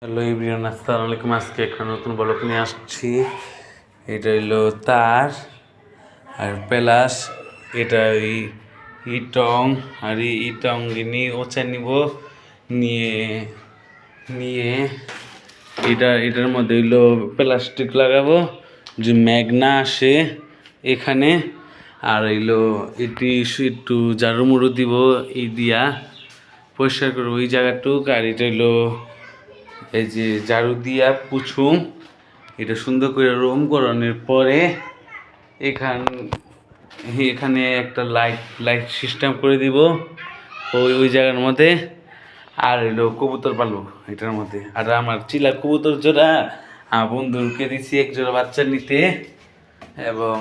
Hello everyone, আসসালামু আলাইকুম। আজকে একটা নতুন ব্লগ নিয়ে আসছি। এটা হইলো তার আর প্লাস এটা ওই ইটং আর ইটং নিয়ে ওচা নিব নিয়ে নিয়ে এটার মধ্যে হইলো প্লাস্টিক লাগাবো যে ম্যাগ না আসে এখানে। আর হইলো এটি একটু ঝাড়ু মুড়ু দিব দিয়া পরিষ্কার করবো ওই জায়গাটুক। আর এটা হইলো এই যে ঝাড়ু দিয়া পুছুম এটা সুন্দর করে রোম করানোর পরে এখানে একটা লাইট সিস্টেম করে দিব ওই জায়গার মধ্যে। আর হইলো কবুতর পালবো এটার মধ্যে। আর আমার চিলা কবুতর জোড়া আমার বন্ধুকে দিছি এক জোড়া বাচ্চা নিতে, এবং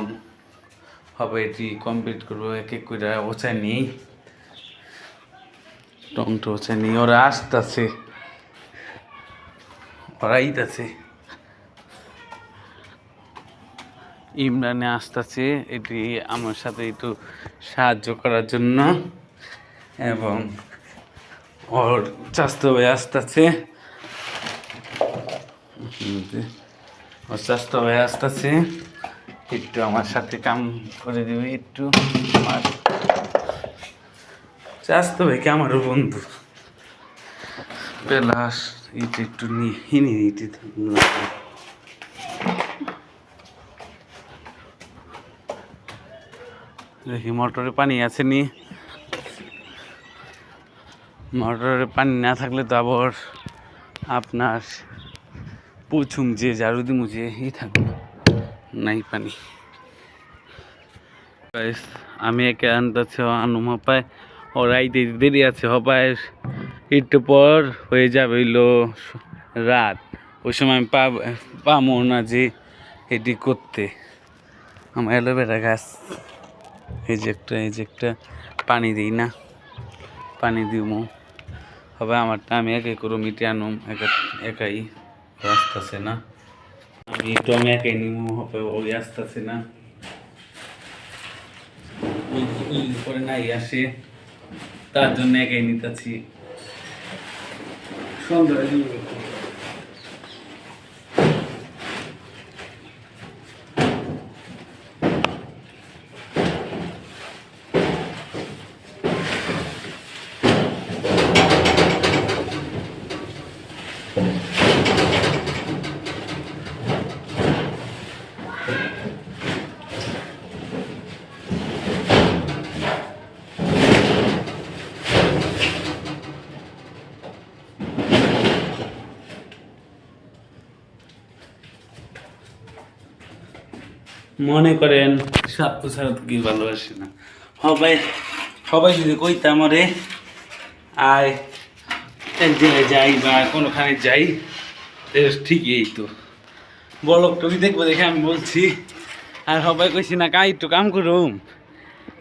হবে এটি কমপ্লিট করবো এক এক করে ওছাই নিই টংটো ওছাই নিই। ওরা আসতেছে, ওরা আছে ইমরানে আসতেছে এটি আমার সাথে একটু সাহায্য করার জন্য, এবং ওর চাস্তো ভাই আসতেছে, ওর চাস্তো ভাই আসতেছে একটু আমার সাথে কাম করে দেবে একটু। আমার চাস্তো ভাই কি আমারও বন্ধু পেলাস এটা একটু নিয়ে ইটি দেখি মোটরে পানি আছে নি। মোটরে পানি না থাকলে তো আবার আপনার পুছুম যে ঝাড়ু দিমু যে থাকবে নাই পানি। আমি একে আনতেছি আনুম হপায় ওরাই দেরি আছে, হপায় একটু পর হয়ে যাবে হইলো রাত। ওই সময় আমি পাবো না যে এটি করতে। আমার অ্যালোভেরা গাছ এই যে একটা পানি দিই না, পানি দিমু হবে আমারটা আমি একাই করুম ইটি আনুম একাই আসতেছে না। আমি একাই নিমু হবে ওই আসতেছে না, পরে নাই আসে তার জন্য একাই নিতেছি সন্ধ্যা। মনে করেন স্বার্থ ছাড়া তো কি ভালোবাসি না। সবাই সবাই যদি কইতাম রে আয় এক জায়গায় যাই বা কোনোখানে যাই ঠিকই তো বলক টুকি দেখবো দেখে আমি বলছি। আর সবাই কইছি না একটু কাম করুম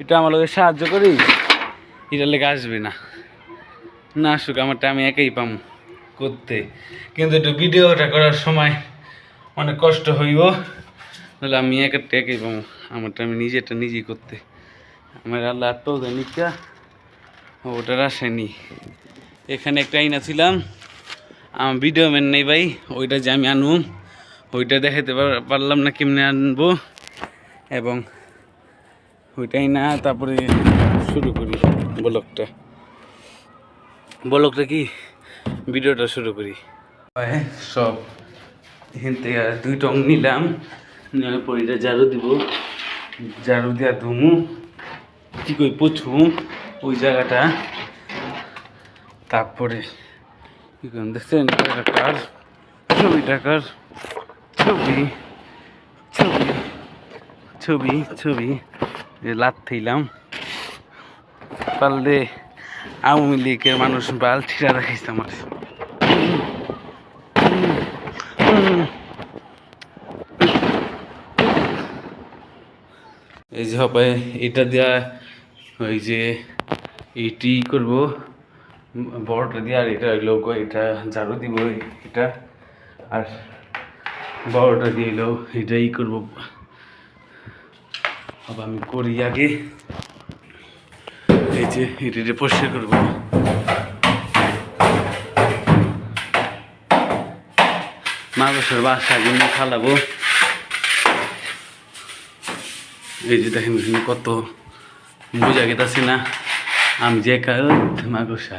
একটু আমার লোকের সাহায্য করি, এটার লেগে আসবে না না আসুক আমারটা আমি একাই পাম করতে। কিন্তু একটু ভিডিওটা করার সময় অনেক কষ্ট হইব, নাহলে আমি একাই পাবো আমারটা আমি নিজেরটা নিজেই করতে। আমার আল্লাহ আটটাও জানিকা ওটার আসেনি। এখানে একটা আইনা ছিলাম আমার ভিডিও ম্যান নেই ভাই, ওইটা যে আমি আনুম ওইটা দেখাতে পারলাম না কেমনে আনবো, এবং ওইটাই না তারপরে শুরু করি ব্লগটা কি ভিডিওটা শুরু করি। সব এখান থেকে 2 টং নিলাম, নেওয়ার পর এটা ঝাড়ু দিব, ঝাড়ু দিয়া ধুমু কি কই পুছুম ওই জায়গাটা। তারপরে কি করেন দেখছেন টাকার ছবি ছবি ছবি লাত থইলাম পারলে আওয়ামী লীগের মানুষ বালতিটা রাখাইছে আমার। এই যে হবে এটা দেওয়া ওই যে এইটি করবো বড়টা দিয়ে, আর এটা হইলো এটা ঝাড়ু দিব এটা, আর বড়টা দিয়ে এলো এটাই করবো। আবার আমি করি আগে এই যে এটা পরিষ্কার করবো। মাগসের বাসা কিন্তু খালাবো। এই যে দেখেন কত বুঝা গেতাছি না আমি যে মাগসা।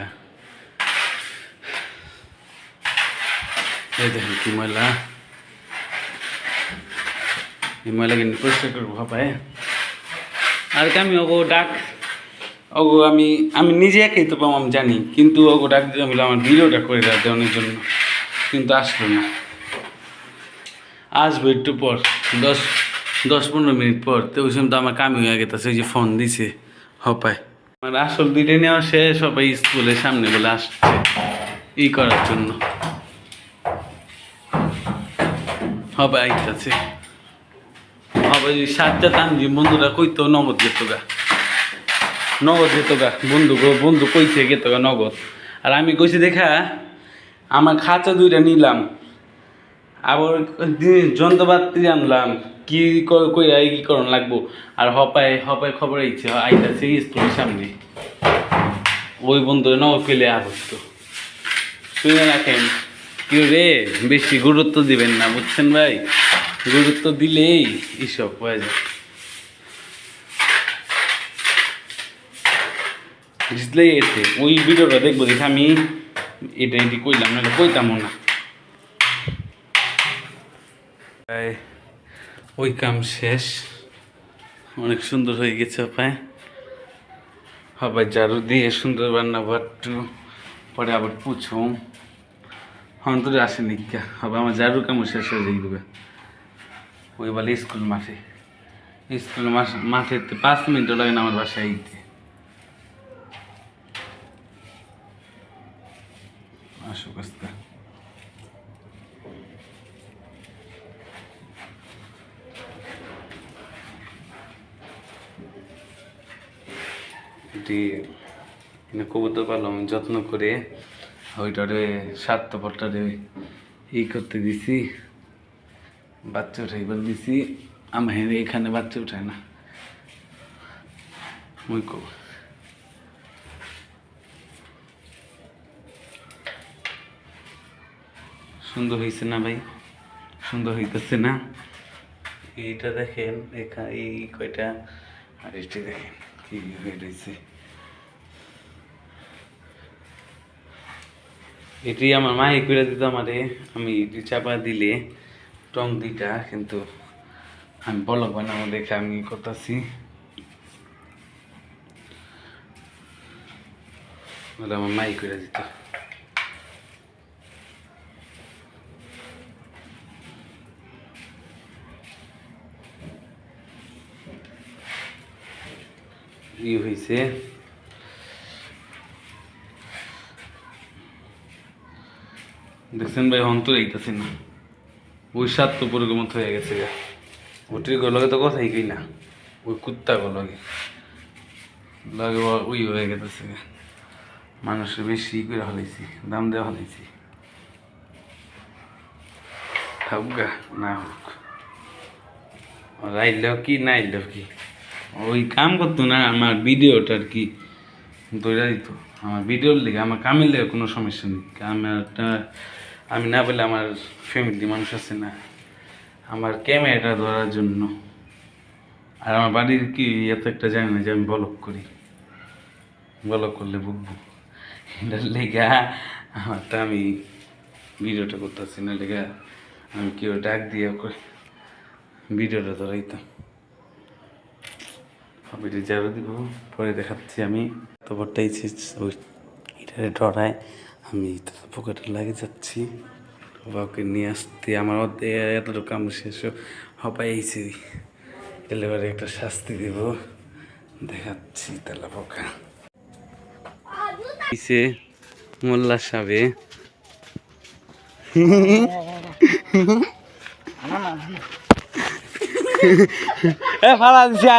এই দেখেন কি ময়লা, এই ময়লা কিন্তু পরিষ্কার করবো পায়। আর কি আমি ওগো ডাক ওগো আমি নিজে একাই তো পাবো আমি জানি, কিন্তু ওগো ডাক দিতে বলে আমার ভিডিওটা করে দেওয়ার জন্য, কিন্তু আসলো না। আসবো একটু পর 10-15 মিনিট পর। তো ওই সময় তো আমার কামই হয়ে গেছে, ওই যে ফোন দিছে হপায়। আমার আসল দুইটা নেওয়া শেষ, সবাই স্কুলের সামনে বলে আসছে ই করার জন্য, হবে আইতাছে। হবে ওই সাতটা তানজিম বন্ধুরা কইতো নগদ যেত গা, বন্ধু কইছে গেত গা নগদ। আর আমি কইছি দেখা আমার খাঁচা 2টা নিলাম, আবার যন্ত্রপাতি আনলাম, কি কইরা কি করণ লাগবো। আর হপায় খবর আইতাছে স্কুলের সামনে, ওই বন্ধু নগদ পেলে আবস্ত শুনে রাখেন। কেউ রে বেশি গুরুত্ব দিবেন না, বুঝছেন ভাই? গুরুত্ব দিলেই এইসব হয়ে যায়, বুঝলেই। এতে ওই ভিডিওটা দেখবো দেখে আমি এটি কইলাম, না কইতামও না। ওই কাম শেষ, অনেক সুন্দর হয়ে গেছে পায়। আবার ঝাড়ু দিয়ে সুন্দর রান্না বাট্টু পরে আবার পুছুম। অন্তরে আসেনি কে হবে আমার ঝাড়ু কামও শেষ হয়ে যাইবে। ওই বলে স্কুল মাঠে 5 মিনিটও লাগে না আমার বাসায় আইতে। আসুক আস্তে। এটি কবুতর পালন যত্ন করে ওইটারে স্বার্থপরটারে ই করতে দিছি, বাচ্চা উঠাইবার দিছি। আমার এখানে বাচ্চা উঠায় না, মুই কব সুন্দর হয়েছে না ভাই? সুন্দর হইতেছে না? এইটা দেখেন এই কয়টা, আর এটি দেখেন কি হয়ে রয়েছে। এটি আমার মা করে দিত আমারে, আমি চাপা দিলে টং 2টা, কিন্তু আমি বলক বানাবো দেখে আমি করতেছি। আমার মাই করে দিত। ই হয়েছে দেখছেন ভাই, অন্তর এইতেছে না। ওই স্বার্থপরের মতো হয়ে গেছে গা। ওটির গলগে তো কথাই কই না, ওই কুত্তা গলগে লাগে ওই হয়ে গেছে গা। মানুষের বেশি করে হলাইছি, দাম দেওয়া হলাইছি। থাকুক গা, না হোক, আইলেও কি না আইলেও কি, ওই কাম করতো না। আমার ভিডিওটার কি দৌড়া দিত, আমার ভিডিওর লেগে আমার কামের লেগে কোনো সমস্যা নেই। আমি না বলে আমার ফ্যামিলি মানুষ আছে না, আমার ক্যামেরাটা ধরার জন্য। আর আমার বাড়ির কি এত একটা জানি না যে আমি ব্লগ করি, ব্লগ করলে বুঝবো। এটার লেগা আমারটা আমি ভিডিওটা করতেছি না, লেগা আমি কেউ ডাক দিয়ে ভিডিওটা ধরাইতাম। ভিডিও ঝাড়ু দিব পরে দেখাচ্ছি। আমি তো বড়টাই এটারে ডরায় আমি পকেটে লাগে যাচ্ছি, বাবাকে নিয়ে আসতে। আমার এতটুকু কাম শেষ হপাইছি, এলেবারে একটা শাস্তি দিব, দেখাচ্ছি। তেলা পোকা কিসে মোল্লা সাবে ফালা দিছি,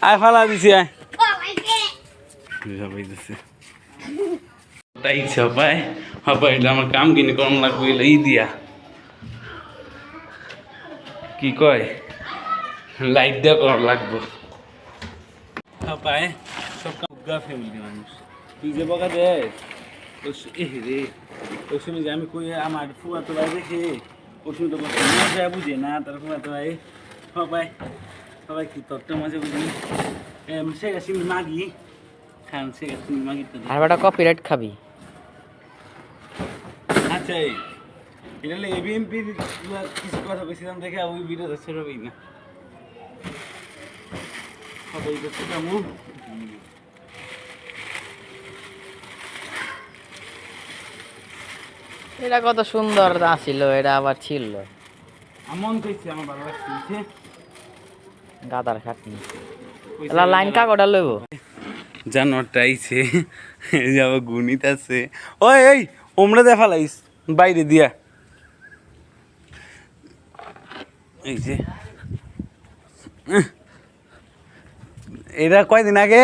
আয় ফালা দিছি, হপায় এটা আমার কাম কিনে করম লাগবে ই দিয়া, কি কয় লাইট দেওয়া করার লাগবো। হপায় সব কাম ফ্যামিলি মানুষ, তুই যে বকা দে এ রে ওই সময় যে আমি কই আমার ফুয়া তো ভাই দেখে ওই সময় তো মজা বুঝে না তার ফুয়া তো ভাই সবাই সবাই কি তত্ত্ব মজা বুঝে সে গেছি মাগি খান সে গেছি মাগি তো আর বেটা কপিরাইট খাবি। আচ্ছা এটা হলে এবিএমপি কিছু কথা বেশিলাম দেখে ওই ভিডিওটা ছেড়বেই না সবাই দেখতে কেমন এটা কত সুন্দর ছিল, এটা আবার ছিল মন কইছে আমার ভালো লাগছে গাদার খাটনি। এলা লাইন কাগজটা লইব জানোয়ারটা আইছে এই যে আবার গুণিত আছে ওই এই ওমরা দেখা লাইস বাইরে দিয়া এই যে এটা কয়দিন আগে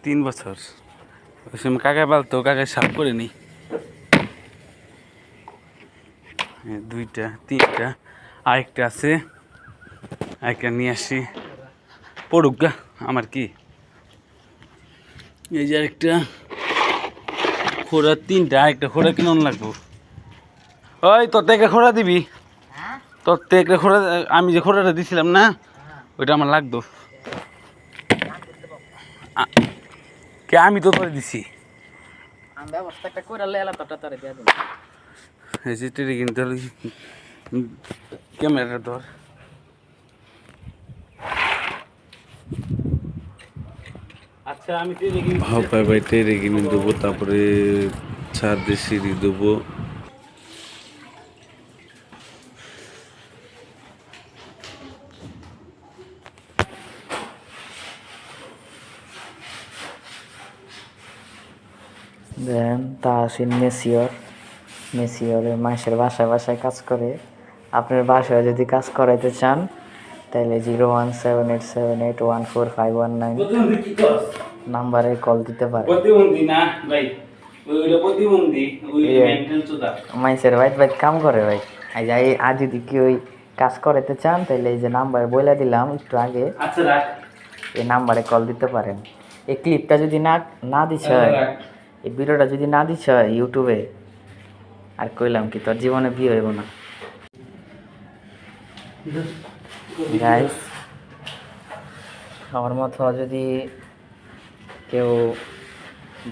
3 বছর ওই সময় কাকা পালতো কাকা সাফ করে নি দুইটা তিনটা আরেকটা আছে আরেকটা নিয়ে আসি পড়ুক গা আমার কি এই যে আরেকটা খোড়া তিনটা আরেকটা খোড়া কিনুন লাগবো ওই তোর একটা খোড়া দিবি তোর একটা খোড়া আমি যে খোড়াটা দিছিলাম না ওইটা আমার লাগতো কে আমি তো তোরে দিছি ব্যবস্থা একটা করে লেলা তোটা তোরে দিয়ে দেব এই যে টেরে কিনতে হলে ক্যামেরাটা ধর আচ্ছা আমি টেরে কিনে ভাই টেরে কিনে দেবো তারপরে ছাদে সিঁড়ি দেবো দেন তাহসিন মেসিওরের মানুষের বাসায় বাসায় কাজ করে। আপনার বাসায় যদি কাজ করাইতে চান তাহলে 01787814519 নাম্বারে কল দিতে পারেন। প্রতিবন্ধী না ভাই ওইটা প্রতিবন্ধী ওই মেন্টাল চোদা মানুষের বাইত কাম করে ভাই। আজ যদি কি ওই কাজ করাইতে চান তাহলে এই যে নাম্বারে বলে দিলাম একটু আগে, আচ্ছা রাখ এই নাম্বারে কল দিতে পারেন। এই ক্লিপটা যদি না দিছ এই ভিডিওটা যদি না দিছ ইউটিউবে আর কইলাম কি তোর জীবনে বিয়ে হইব না। গাইস আমার মতো যদি কেউ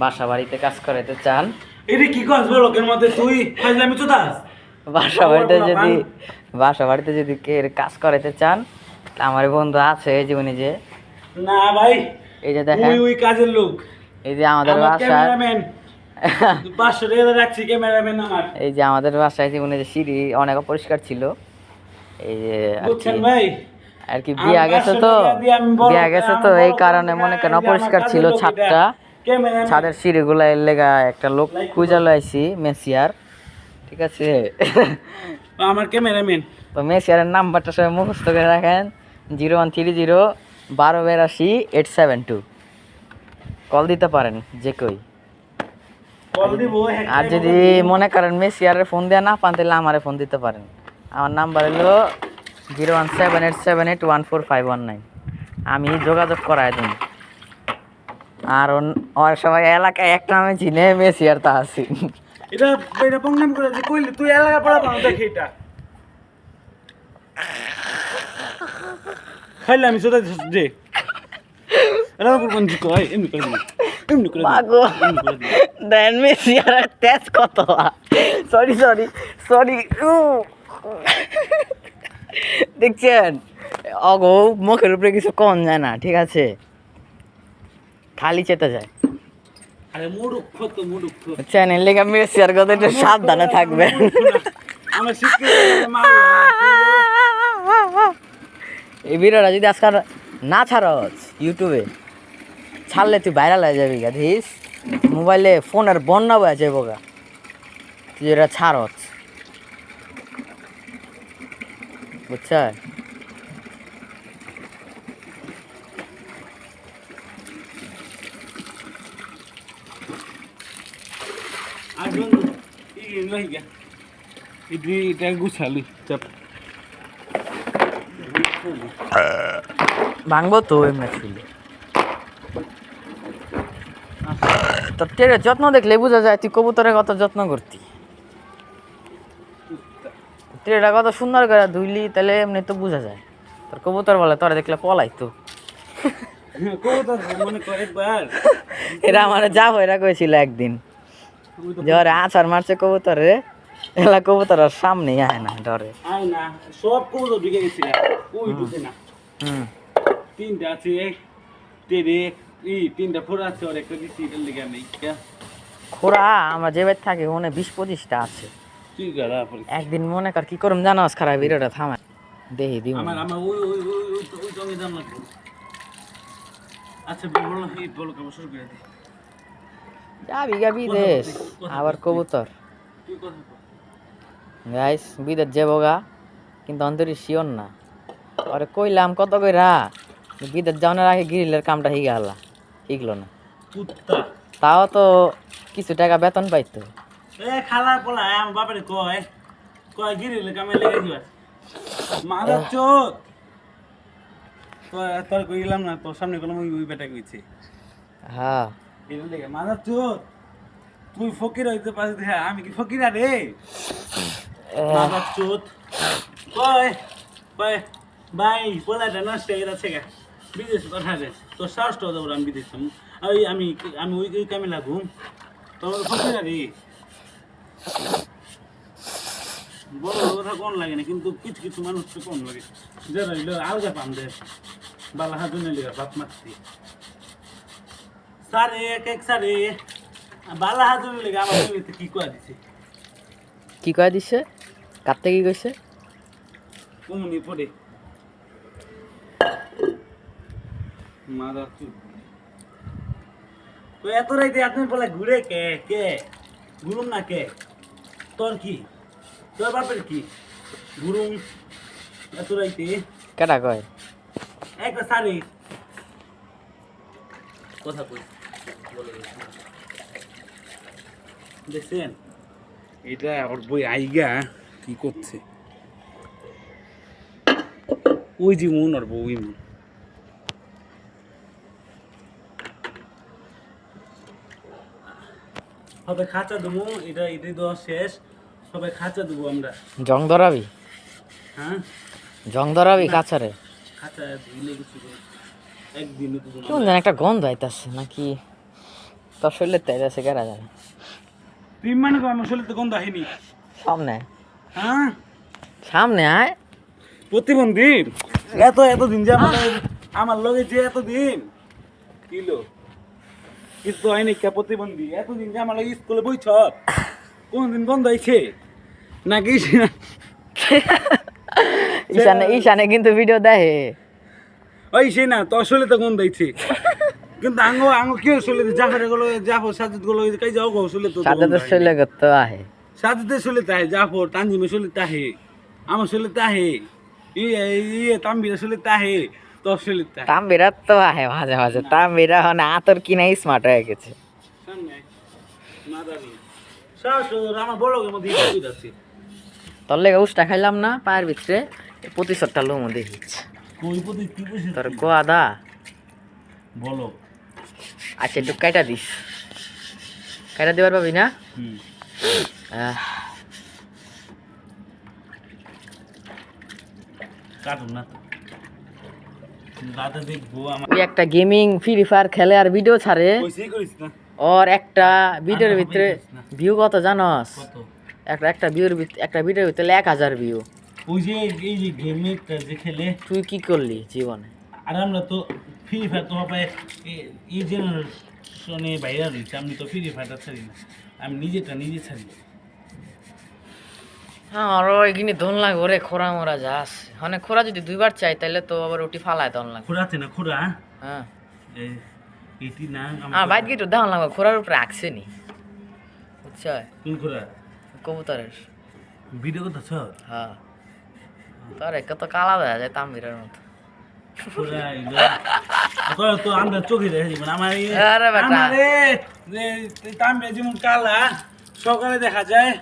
বাসা বাড়িতে কাজ করাইতে চান, এটা কি কাজ বল লোকের মধ্যে তুই ফাজলামি চোদাস বাসা বাড়িতে যদি কে কাজ করাইতে চান আমার বন্ধু আছে এই জীবনে যে না ভাই এই যে দেখেন ওই কাজের লোক এই যে আমাদের বাসায় এই যে আমাদের বাসায় জীবনে যে সিঁড়ি অনেক অপরিষ্কার ছিল, এই যে আর কি বিয়া গেছে তো এই কারণে মনে করেন অপরিষ্কার ছিল ছাদটা, ছাদের সিঁড়িগুলা এর লেগা একটা লোক খুঁজা লাইছি মেসিয়ার, ঠিক আছে আমার ক্যামেরাম্যান। তো মেসিয়ারের নাম্বারটা সবাই মুখস্থ করে রাখেন 01301282872 কল দিতে পারেন যে কই। আর যদি মনে করেন মেসিয়ারের ফোন দেওয়া না পান তাহলে আমারে ফোন দিতে পারেন। আমার নাম্বার হলো 01787814519 আমি যোগাযোগ করাই দিন। আর ওর সবাই এলাকায় একটা নামে চিনে মেসিয়ার তাহসিন। এটা এটা প্রোগ্রাম করে যে কইলি তুই এলাকা পড়া পাও দেখি এটা খাইলে আমি সোদা দে এলাকা পড় কোন কই এমনি করে দেন মেসিয়ার তেজ কত সরি দেখছেন অগো মুখের উপরে কিছু কম যায় না, ঠিক আছে খালি চেতে যায়। আরে মুরুক্ষ তো মুরুক্ষ চ্যানেল লেগে মেসিয়ার কথা একটু সাবধানে থাকবেন। আমার শিখতে এই ভিডিওটা যদি আজকাল না ছাড়স ইউটিউবে ছাড়লে তুই ভাইরাল হয়ে যাবি গা, দেখিস মোবাইলে ফোনের বন্যা বয়ে যাবো গা তুই এটা ছাড়স, বুঝছ? আর বন্ধু এই লই গা এটা গুছালি চাপ ভাঙবো তো এমনি ছিল। তোর টেরের যত্ন দেখলে বোঝা যায় তুই কবুতরের কত যত্ন করতি। টেরেটা কত সুন্দর করে ধুইলি তাহলে এমনি তো বোঝা যায়। তোর কবুতর বলে তোরা দেখলে পলাই তো। কবুতর মনে করে একবার এরা আমার যা এরা কইছিল একদিন যে ওরে আছাড় মারছে কবুতরে, এলা কবুতর আর সামনেই আয় না ডরে। আয় না সব কবুতর ঢুকে গেছিল, ওই ঢুকে না। হুম, তিনটা আছে টেরে তিনটা ফোড়া আছে আর একটা দিচ্ছি এটার লেগে নেই। খোরা আমরা যে বাড়ি থাকি ওখানে 20-25টা আছে। তুই গাড়া একদিন মনে কর কি করম জানোস, খারাপ ভিডিওটা থামা দেখি দিব। আমার আমার ওই ওই ওই ওই ওই জমি দাম লাগবে। আচ্ছা বলো এই বলো কেমন শুরু করে দে। যাবি গা বিদেশ আবার কবুতর তুই কথা বল। গাইস বিদেশ যাবো গা, কিন্তু অন্তরি শিওর না। আরে কইলাম কত কইরা বিদেশ যাওয়ার আগে গ্রিলের কামটা শিখলো না। কুত্তা তাও তো কিছু টাকা বেতন পাইতো। এ খালা পোলা আমার বাপরে কয় কয় গিরিলে কামে লেগে দিবাস মাদার চোদ। তোর তোর কইলাম না তোর সামনে কলম ওই বেটা কইছে। হ্যাঁ এর লেগে মাদার চোদ তুই ফকির হইতে পারিস, হ্যাঁ আমি কি ফকির রে মাদার চোদ। কয় কয় ভাই পোলাটা নষ্ট হয়ে গেছে গা বিদেশ পাঠাবে তোর সাহসটাও দেবো আমি বিদেশ আমি আমি ওই ওই কামে লাগুম তোর ফকির রে। বড় কথা কোন লাগে না, কিন্তু কিছু কিছু মানুষ তো কোন লাগে যারা হইলো আলগা পান দেয় বালা হাজনের লেগে বাপ মারছি সারে এক সারে বালা হাজনের লেগে আমার জমিতে কি কয়া দিছে। কি কয় দিছে? কাটতে কি কইছে? কমুনি পড়ে মাদার চুপ। তো এত রাইতে আপনি বলে ঘুরে কে কে ঘুরুন না কে তোর কি তোর বাপের কি ঘুরুন এত রাইতে কেটা কয়? একটা সারি কথা কই দেখছেন এটা ওর বই আইগা কি করছে ওই যে মন আর বই মন হবে খাঁচা দেবো এটা এটাই দেওয়া শেষ, সবাই খাঁচা দেবো আমরা। জং ধরাবি? হ্যাঁ জং ধরাবি কাছারে? খাঁচা ধুইলে কিছু একদিনে তো কেমন যেন একটা গন্ধ আইতাছে নাকি তোর শরীরে তাইতাছে কেরা জানে। তুই মানে আমার শরীরে তো গন্ধ আহিনি। সামনে হ্যাঁ সামনে আয়। প্রতিবন্ধী এতদিন যে আমার লগে যে এতদিন কিলো কিন্তু হয়নি কে প্রতিবন্ধী এতদিন যে আমার লগে স্কুলে বইছ কোনদিন বন্ধ হয়েছে নাকি? ঈশানে কিন্তু ভিডিও দেখে ওই সে না তোর শরীরে তো গন্ধ হয়েছে কিন্তু আঙ্গো আঙ্গো কি শরীরে জাফরের গুলো জাফর সাজিদ গুলো কাই যাও গো শরীরে তো সাজাদের শরীরে করতে আহে, সাজিদের শরীরে তাহে জাফর তানজিমের শরীরে তাহে আমার শরীরে তাহে ইয়ে তাম্বিরের শরীরে তাহে তোর শরীরে তাহে তাম্বিরা তো আহে মাঝে মাঝে। তাম্বিরা মানে আতর কিনা স্মার্ট হয়ে গেছে। সামনে মাদারি শাশুড় আমার বড়কের মধ্যে ইয়ে যাচ্ছে তোর লেগে উষ্টা খাইলাম না পায়ের ভিতরে প্রতিশোধটা লোমো দেখিস কই প্রতি কি কইছিস তোর গোয়াদা। বলো আচ্ছা একটু কাইটা দিস, কাইটা দিবার পাবি না? হুম কাটুন না দাদা দেখবো আমার ওই একটা গেমিং ফ্রি ফায়ার খেলে আর ভিডিও ছাড়ে, কইছি করিস না ওর একটা ভিডিওর ভিতরে ভিউ কত জানস? কত একটা ভিডিওর ভিতরে 1000 ভিউ। ওই যে এই যে গেমটা যে খেলে তুই কি করলি জীবনে? আর আমরা তো ফ্রি ফায়ার তো হবে এই জেনারেশনে বাইরে রয়েছে, আমি তো ফ্রি ফায়ারটা ছাড়ি না, আমি নিজেটা নিজে ছাড়ি। হ্যাঁ আরো এখানে দোন লাগে ওরে খোরা মোরা যাস মানে খোরা যদি দুইবার চাই তাহলে তো আবার ওটি ফালায় দন লাগে। খোরা আছে না খোরা হ্যাঁ এটি না বাইক গিয়ে দাম লাগবে খোরার উপরে আঁকছে নি বুঝছ? কোন খোরা কবুতরের ভিডিও করতেছ? হ্যাঁ তোর কত কালা দেখা যায় তাম্বিরের মতো। খোরা এগুলো তো আমরা চোখে দেখে দিব না আমার আরে বেটা তাম্বে যেমন কালা সকালে দেখা যায়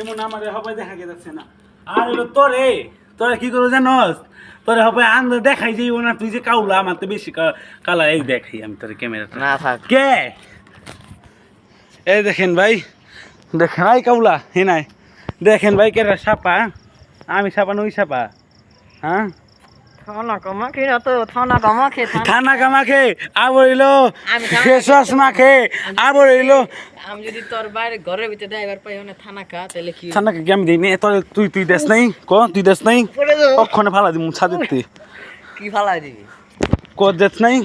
এমন আমার সবাই দেখা যাচ্ছে না। আর হলো তোরে তোরা কি করে জানস তোরে হবে আন্দাজ দেখাই যাইব না, তুই যে কাউলা আমার তো বেশি কালা এই দেখাই আমি তোর ক্যামেরাটা না থাক কে এই দেখেন ভাই, দেখেন ভাই কাউলা হে নাই, দেখেন ভাই কেরা সাপা, আমি সাপা নই সাপা, হ্যাঁ থানা কামাখে আবার এলো ফেস ওয়াশ মাখে আবার এলো। আমি যদি তোর বাইরে ঘরের ভিতরে ড্রাইভার পাই না থানা কা তাহলে কি থানাকে কি আমি দিই নি তোর, তুই দেশ নাই ক, তুই দেশ নাই কখনো ফালা দিমু ছাদেতে, কি ফালাই দিবি ক দেশ নাই,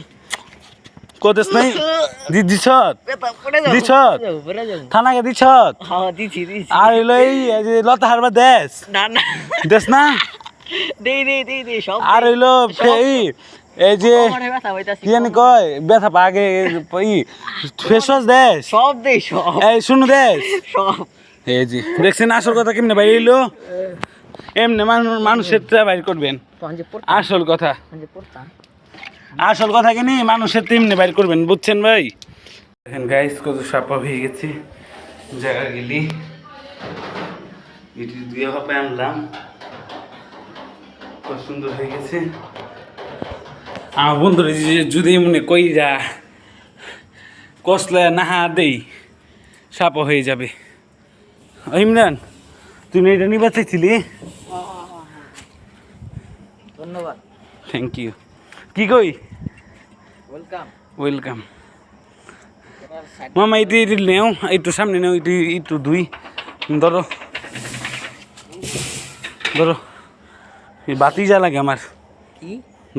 ক দেশ নাই দিছ দিছ থানাকে দিছ হ্যাঁ দিছি আর এলো এই যে লতা হারবা দেশ না না দেশ না দে সব আর হইলো এই যে ব্যথা হইতাছি কি জানি কয় ব্যথা পা আগে ফেস ওয়াশ দেশ সব দে সব এই শুনু দেশ সব এই যে দেখছেন আসল কথা কেমনে বাইরে এলো, এমনি মানুষের বাইর করবেন আসল কথা, আসল কথা কিনি মানুষের তেমনি বাইর করবেন, বুঝছেন ভাই। দেখেন গাইস কত সাপা হয়ে গেছে, জায়গা গেলি এটি দুই হাপে আনলাম, কত সুন্দর হয়ে গেছে। আমার বন্ধুরা যদি মনে কইরা কসলা নাহা দেই সাপা হয়ে যাবে। ইমরান তুই এটা নিবা চাইছিলি, ধন্যবাদ, থ্যাংক ইউ। কি কই ওয়েলকাম ওয়েলকাম। মামা এটি এটি নেও, একটু সামনে নেও, এটি একটু দুই ধরো ধরো, এই বাতিজা লাগে আমার, কি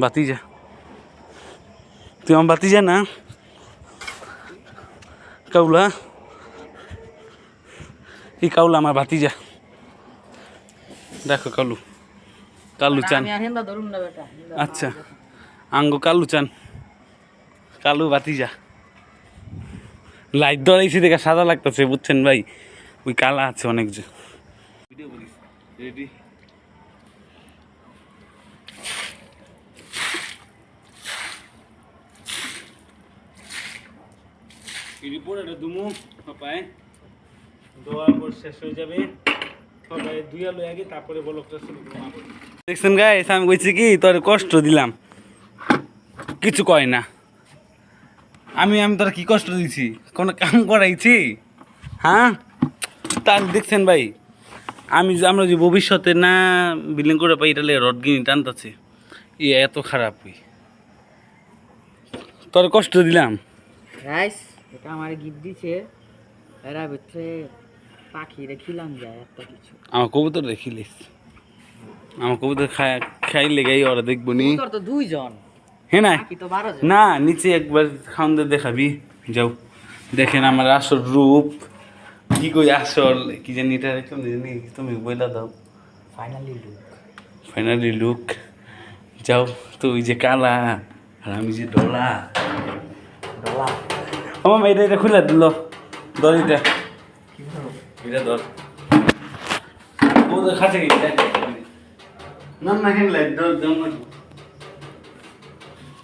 বাতিজা, তুই আমার বাতিজা না কাউলা, এই কাউলা আমার ভাতিজা, দেখো কালু কালু চান, আচ্ছা আঙ্গো কালু চান, কালু ভাতিজা, লাইট ধরাইছি দেখে সাদা লাগতেছে, বুঝছেন ভাই, ওই কালা আছে অনেক যে। রেডি রিপোর্টটা দুমু পাপায় দোয়ার পর শেষ হয়ে যাবে, সবাই দুই আলো আগে তারপরে ব্লগটা শুরু করবো। দেখছেন গাইস আমি কইছি কি তোর কষ্ট দিলাম, কিছু কয় না, আমি তোর কি কষ্ট দিছি, কোনো কাম করাইছি, হ্যাঁ তার দেখছেন ভাই, আমরা যে ভবিষ্যতে না বিল্ডিং করে পাই এটা রড গিনি টানতেছে, এত খারাপ হই, তোর কষ্ট দিলাম। রাইস এটা আমার গিফট দিছে, এরা ভিতরে পাখি রেখিলাম যায় একটা কিছু, আমার কবুতর দেখিলিস, আমার কবুতর খাইলে গাই ওরা দেখবো নি, তোর তো দুইজন, হ্যাঁ না কি তো 12 জন না, নিচে একবার খাওয়ান দেখাবি, যাও দেখেন আমার আসল রূপ, কি কই আসল কি জানি এটা তুমি বইলা দাও, ফাইনালি লুক, যাও তো ওই যে কালা আর আমি যে ডলা আমার এটা খুলে দিল, ধর এটা এটা ধর ও তো খাচ্ছে কি না না হেন লাইট ধর দাও না,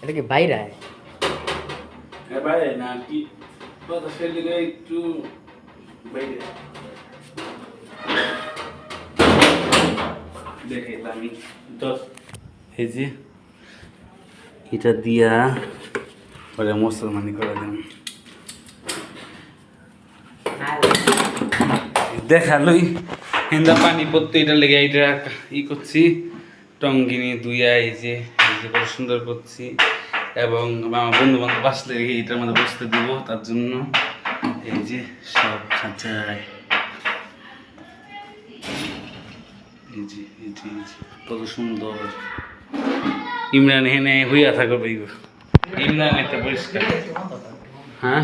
এটা কি বাইরে বাইরে না কি কথা সেদিকে একটু বাইরে দেখে আমি দশ এই যে এটা দিয়া ওরা মুসলমানি করে দেন, দেখালই হিন্দা পানি পড়তে এটা লেগে এটা করছি, টঙ্গিনি দুইয়া এই যে কত সুন্দর করছি, এবং আমার বন্ধু বান্ধব আসলে এটার মধ্যে বসতে দিব, তার জন্য এই যে সব খাঁচায় এই যে কত সুন্দর। ইমরান হেনে হইয়া থাকবে, ইমরান একটা পরিষ্কার, হ্যাঁ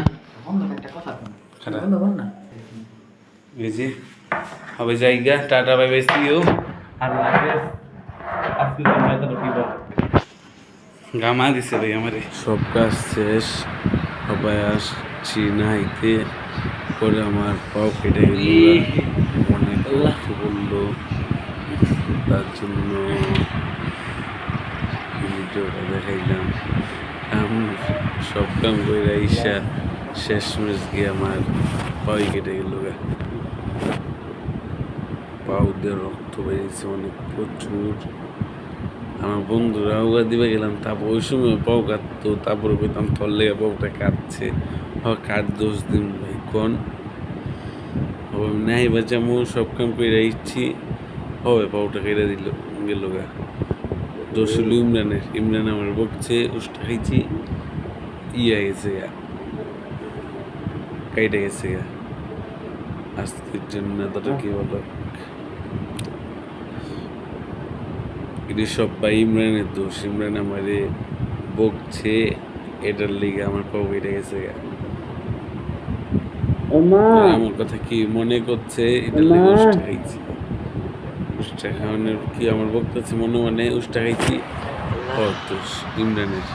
এই যে হবে জায়গা, tata bye bye see you, আর গামা দিছে ভাই আমারে, সব কাজ শেষ, সবাই আসছি নাইতে পরে আমার পাও কেটে গেল, অনেক কষ্ট করলো, তার জন্য ভিডিওটা দেখাইলাম। সব কাম করে ঈশা শেষ মেশ গিয়ে আমার পাই কেটে গেল, পাও দিয়ে রক্ত বেরিয়েছে অনেক প্রচুর। আমার বন্ধুরা ওগা দিবে গেলাম, তারপর ওই সময় পাও কাটতো, তারপরে বলতাম তোর লেগে পাওটা কাটছে, কাট দোষ দিন ভাই কোন হবে নাই বাচ্চামু সব কাম করে ইচ্ছি হবে পাউটা কেটে দিল গেল গা দোষ হলো ইমরানের ইমরান আমার বকছে উষ্টা খাইছি ইয়ে গেছে গা কাইটে গেছে গা আজকের জন্য তোটা কি বলো এটা সব ভাই ইমরানের দোষ ইমরান আমারে বকছে এটার লিগে আমার পাও কেটে গেছে গা আমার কথা কি মনে করছে এটার লিগে উষ্টা খাইছি উষ্টা খাওয়ানোর কি আমার বক্তব্য মনে মনে উষ্টা খাইছি দোষ ইমরানের